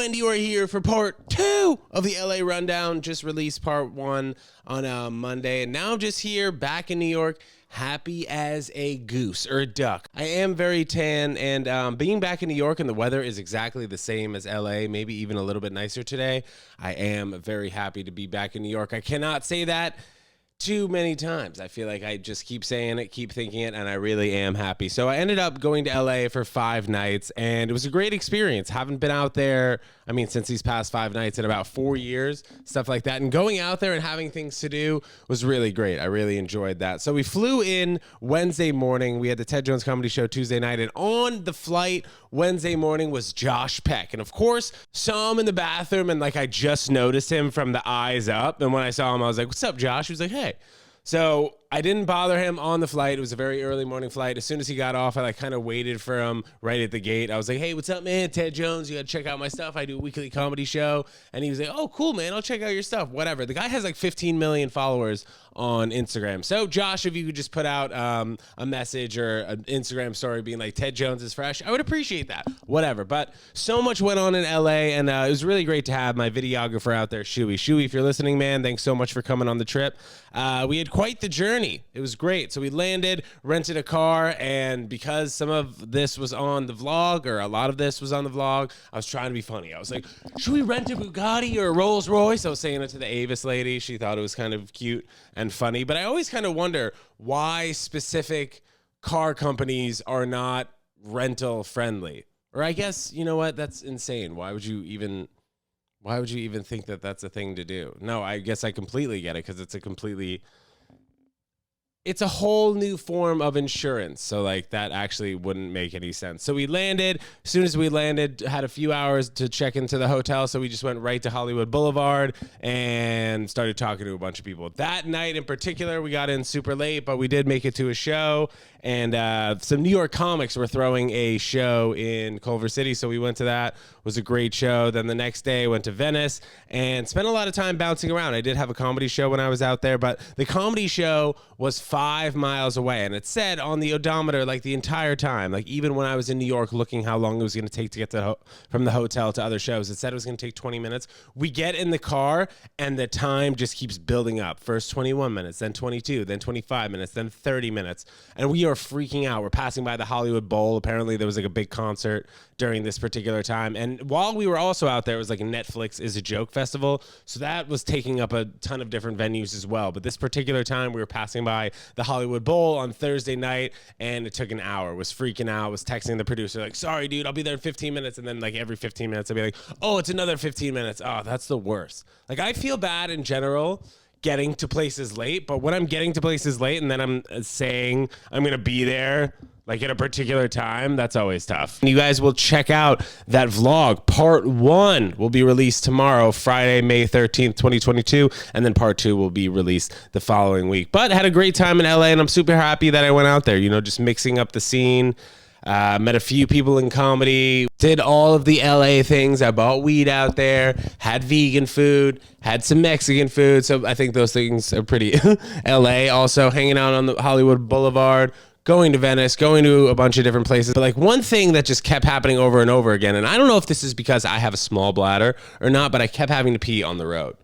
and you are here for part 2 of the LA Rundown. Just released part 1 on Monday, and now I'm just here back in New York, happy as a goose or a duck. I am very tan, and being back in New York and the weather is exactly the same as LA, maybe even a little bit nicer today. I am very happy to be back in New York. I cannot say that too many times. I feel like I just keep saying it, keep thinking it, and I really am happy. So I ended up going to LA for 5 nights, and it was a great experience. Haven't been out there, I mean, since these past 5 nights in about 4 years, stuff like that. And going out there and having things to do was really great. I really enjoyed that. So we flew in Wednesday morning. We had the Ted Jones Comedy Show Tuesday night, and on the flight Wednesday morning was Josh Peck. And of course, saw him in the bathroom, and like I just noticed him from the eyes up. And when I saw him, I was like, "What's up, Josh?" He was like, "Hey." So I didn't bother him on the flight. It was a very early morning flight. As soon as he got off, I like kind of waited for him right at the gate. I was like, "Hey, what's up, man? Ted Jones, you got to check out my stuff. I do a weekly comedy show." And he was like, "Oh, cool, man. I'll check out your stuff." Whatever. The guy has like 15 million followers on Instagram. So Josh, if you could just put out a message or an Instagram story being like, "Ted Jones is fresh," I would appreciate that. Whatever. But so much went on in LA, and it was really great to have my videographer out there, Shuey. Shuey, if you're listening, man, thanks so much for coming on the trip. We had quite the journey. It was great. So we landed, rented a car, and because some of this was on the vlog, or a lot of this was on the vlog, I was trying to be funny. I was like, "Should we rent a Bugatti or a Rolls Royce?" I was saying it to the Avis lady. She thought it was kind of cute and funny. But I always kind of wonder why specific car companies are not rental friendly. Or I guess, you know what? That's insane. Why would you even think that that's a thing to do? No, I guess I completely get it, because it's a whole new form of insurance. So like that actually wouldn't make any sense. So we landed. As soon as we landed, had a few hours to check into the hotel. So we just went right to Hollywood Boulevard and started talking to a bunch of people. That night in particular, we got in super late, but we did make it to a show. And some New York comics were throwing a show in Culver City. So we went to that. It was a great show. Then the next day, went to Venice and spent a lot of time bouncing around. I did have a comedy show when I was out there, but the comedy show was 5 miles away. And it said on the odometer, like the entire time, like even when I was in New York looking how long it was going to take to get from the hotel to other shows, it said it was going to take 20 minutes. We get in the car and the time just keeps building up. First 21 minutes, then 22, then 25 minutes, then 30 minutes. And we are freaking out. We're passing by the Hollywood Bowl. Apparently there was like a big concert during this particular time. And while we were also out there, it was like a Netflix is a Joke festival. So that was taking up a ton of different venues as well. But this particular time, we were passing by the Hollywood Bowl on Thursday night, and it took an hour. Was freaking out. Was texting the producer like, "Sorry, dude, I'll be there in 15 minutes. And then like every 15 minutes, I'd be like, "Oh, it's another 15 minutes. Oh, that's the worst." Like I feel bad in general getting to places late, but when I'm getting to places late and then I'm saying I'm going to be there like at a particular time, that's always tough. And you guys will check out that vlog. Part 1 will be released tomorrow, Friday, May 13th, 2022. And then part 2 will be released the following week. But had a great time in LA, and I'm super happy that I went out there, you know, just mixing up the scene. Met a few people in comedy, did all of the LA things. I bought weed out there, had vegan food, had some Mexican food. So I think those things are pretty LA. Also hanging out on the Hollywood Boulevard, going to Venice, going to a bunch of different places. But like one thing that just kept happening over and over again, and I don't know if this is because I have a small bladder or not, but I kept having to pee on the road.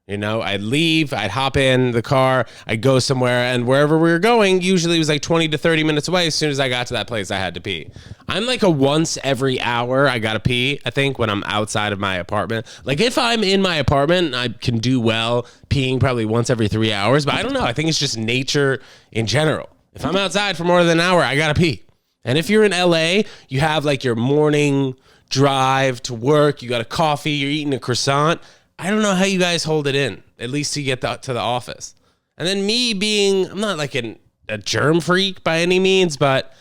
You know, I'd leave, I'd hop in the car, I'd go somewhere, and wherever we were going, usually it was like 20 to 30 minutes away. As soon as I got to that place, I had to pee. I'm like a once every hour, I gotta pee, I think, when I'm outside of my apartment. Like if I'm in my apartment, I can do well peeing probably once every 3 hours, but I don't know. I think it's just nature in general. If I'm outside for more than an hour, I gotta pee. And if you're in LA, you have like your morning drive to work, you got a coffee, you're eating a croissant. I don't know how you guys hold it in, at least to get to the office. And then me being, I'm not like a germ freak by any means, but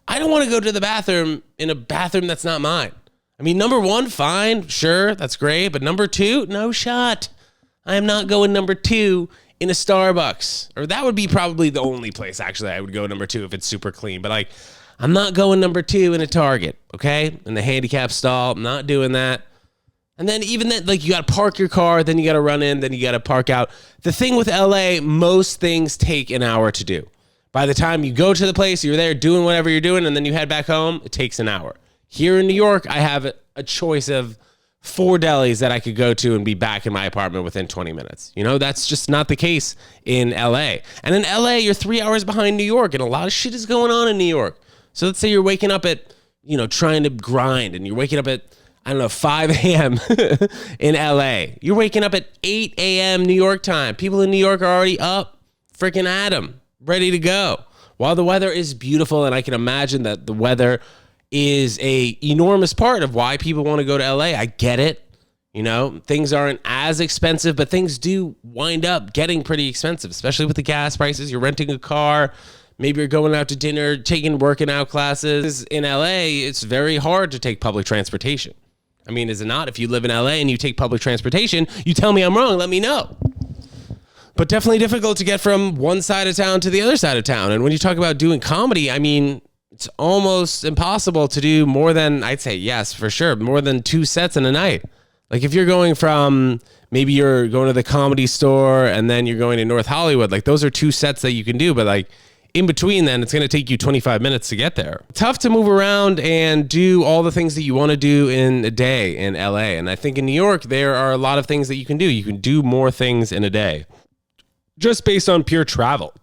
I don't want to go to the bathroom in a bathroom that's not mine. I mean, number 1, fine, sure, that's great. But number 2, no shot. I am not going number 2 in a Starbucks. Or that would be probably the only place, actually, I would go number 2 if it's super clean. But like, I'm not going number 2 in a Target, okay? In the handicap stall, I'm not doing that. And then even then, like you got to park your car, then you got to run in, then you got to park out. The thing with LA, most things take an hour to do. By the time you go to the place, you're there doing whatever you're doing, and then you head back home, it takes an hour. Here in New York, I have a choice of 4 delis that I could go to and be back in my apartment within 20 minutes. You know, that's just not the case in LA. And in LA, you're 3 hours behind New York, and a lot of shit is going on in New York. So let's say you're waking up at, trying to grind, and you're waking up at, 5 a.m. in LA. You're waking up at 8 a.m. New York time. People in New York are already up, freaking at 'em, ready to go. While the weather is beautiful, and I can imagine that the weather is a enormous part of why people want to go to LA. I get it. Things aren't as expensive, but things do wind up getting pretty expensive, especially with the gas prices. You're renting a car. Maybe you're going out to dinner, working out classes. In LA, it's very hard to take public transportation. I mean, is it not? If you live in LA and you take public transportation, you tell me I'm wrong, let me know. But definitely difficult to get from one side of town to the other side of town. And when you talk about doing comedy, I mean, it's almost impossible to do more than, I'd say, yes, for sure, more than 2 sets in a night. Like if you're going from, maybe you're going to the Comedy Store and then you're going to North Hollywood, like those are 2 sets that you can do. But like in between then, it's going to take you 25 minutes to get there. Tough to move around and do all the things that you want to do in a day in LA. And I think in New York, there are a lot of things that you can do. You can do more things in a day just based on pure travel,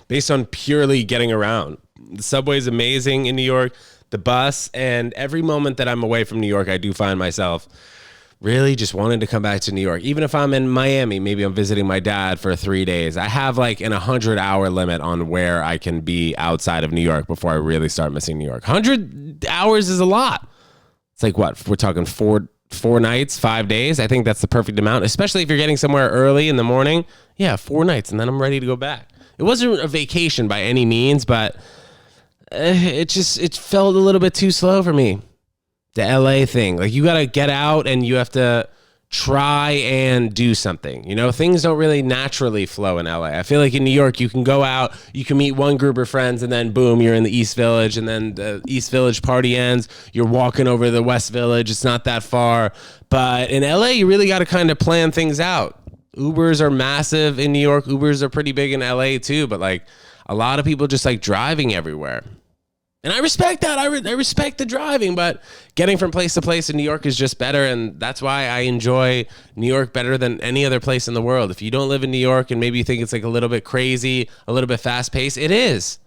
based on purely getting around. The subway is amazing in New York, the bus, and every moment that I'm away from New York, I do find myself really just wanting to come back to New York. Even if I'm in Miami, maybe I'm visiting my dad for 3 days. I have like an 100-hour limit on where I can be outside of New York before I really start missing New York. 100 hours is a lot. It's like what? We're talking four nights, 5 days. I think that's the perfect amount, especially if you're getting somewhere early in the morning. Yeah, 4 nights, and then I'm ready to go back. It wasn't a vacation by any means, but it felt a little bit too slow for me. The LA thing, like you got to get out and you have to try and do something. Things don't really naturally flow in LA. I feel like in New York, you can go out, you can meet one group of friends, and then boom, you're in the East Village, and then the East Village party ends. You're walking over to the West Village. It's not that far. But in LA, you really got to kind of plan things out. Ubers are massive in New York. Ubers are pretty big in LA too, but like a lot of people just like driving everywhere. And I respect that. I respect the driving, but getting from place to place in New York is just better. And that's why I enjoy New York better than any other place in the world. If you don't live in New York and maybe you think it's like a little bit crazy, a little bit fast paced, it is.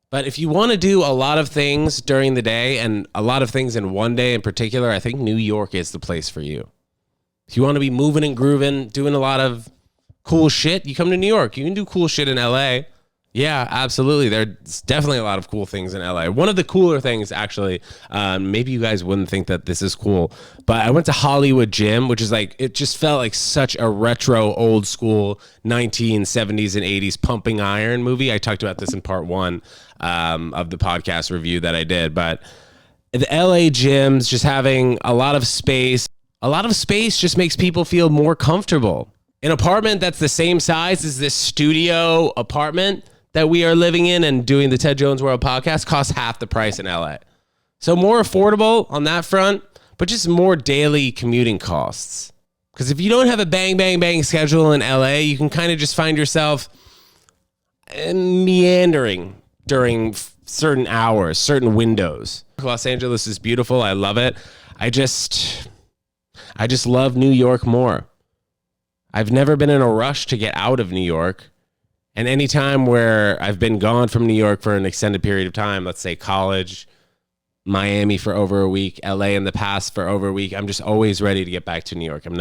But if you want to do a lot of things during the day and a lot of things in one day in particular, I think New York is the place for you. If you want to be moving and grooving, doing a lot of cool shit, you come to New York. You can do cool shit in LA. Yeah, absolutely. There's definitely a lot of cool things in LA. One of the cooler things, actually, maybe you guys wouldn't think that this is cool, but I went to Hollywood Gym, which is like, it just felt like such a retro, old school 1970s and 80s pumping iron movie. I talked about this in part 1 of the podcast review that I did, but the LA gyms, just having a lot of space just makes people feel more comfortable. An apartment that's the same size as this studio apartment that we are living in and doing the Ted Jones World podcast costs half the price in LA. So more affordable on that front, but just more daily commuting costs. Because if you don't have a bang, bang, bang schedule in LA, you can kind of just find yourself meandering during certain hours, certain windows. Los Angeles is beautiful. I love it. I just love New York more. I've never been in a rush to get out of New York. And any time where I've been gone from New York for an extended period of time, let's say college, Miami for over a week, LA in the past for over a week, I'm just always ready to get back to New York. I'm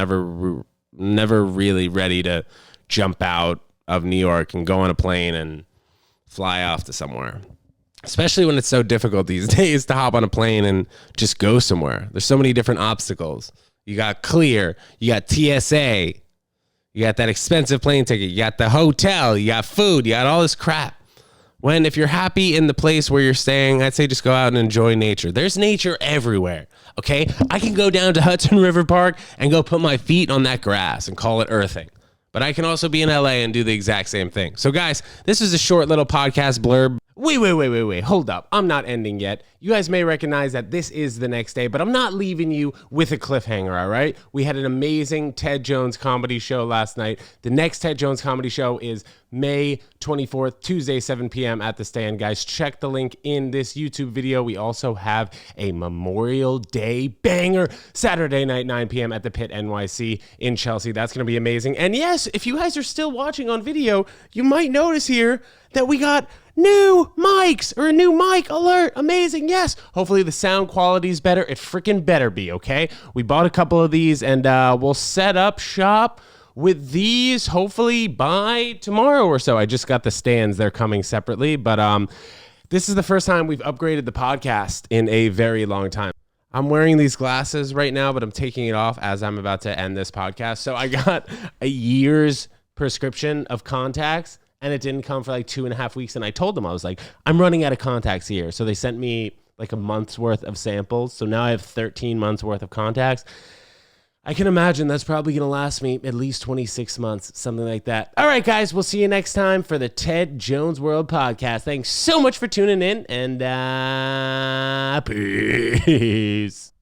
never really ready to jump out of New York and go on a plane and fly off to somewhere. Especially when it's so difficult these days to hop on a plane and just go somewhere. There's so many different obstacles. You got Clear, you got TSA, you got that expensive plane ticket, you got the hotel, you got food, you got all this crap. When if you're happy in the place where you're staying, I'd say just go out and enjoy nature. There's nature everywhere, okay? I can go down to Hudson River Park and go put my feet on that grass and call it earthing. But I can also be in LA and do the exact same thing. So guys, this was a short little podcast blurb Wait. Hold up. I'm not ending yet. You guys may recognize that this is the next day, but I'm not leaving you with a cliffhanger, all right? We had an amazing Ted Jones comedy show last night. The next Ted Jones comedy show is May 24th, Tuesday, 7 p.m. at the Stand. Guys, check the link in this YouTube video. We also have a Memorial Day banger Saturday night, 9 p.m. at the Pit NYC in Chelsea. That's going to be amazing. And yes, if you guys are still watching on video, you might notice here that we got new mics, or a new mic alert. Amazing. Yes. Hopefully the sound quality is better. It freaking better be, okay? We bought a couple of these, and we'll set up shop with these hopefully by tomorrow or so. I just got the stands. They're coming separately, but this is the first time we've upgraded the podcast in a very long time. I'm wearing these glasses right now, but I'm taking it off as I'm about to end this podcast. So I got a year's prescription of contacts, and it didn't come for like 2.5 weeks. And I told them, I was like, I'm running out of contacts here. So they sent me like a month's worth of samples. So now I have 13 months worth of contacts. I can imagine that's probably going to last me at least 26 months, something like that. All right, guys, we'll see you next time for the Ted Jones World podcast. Thanks so much for tuning in, and peace.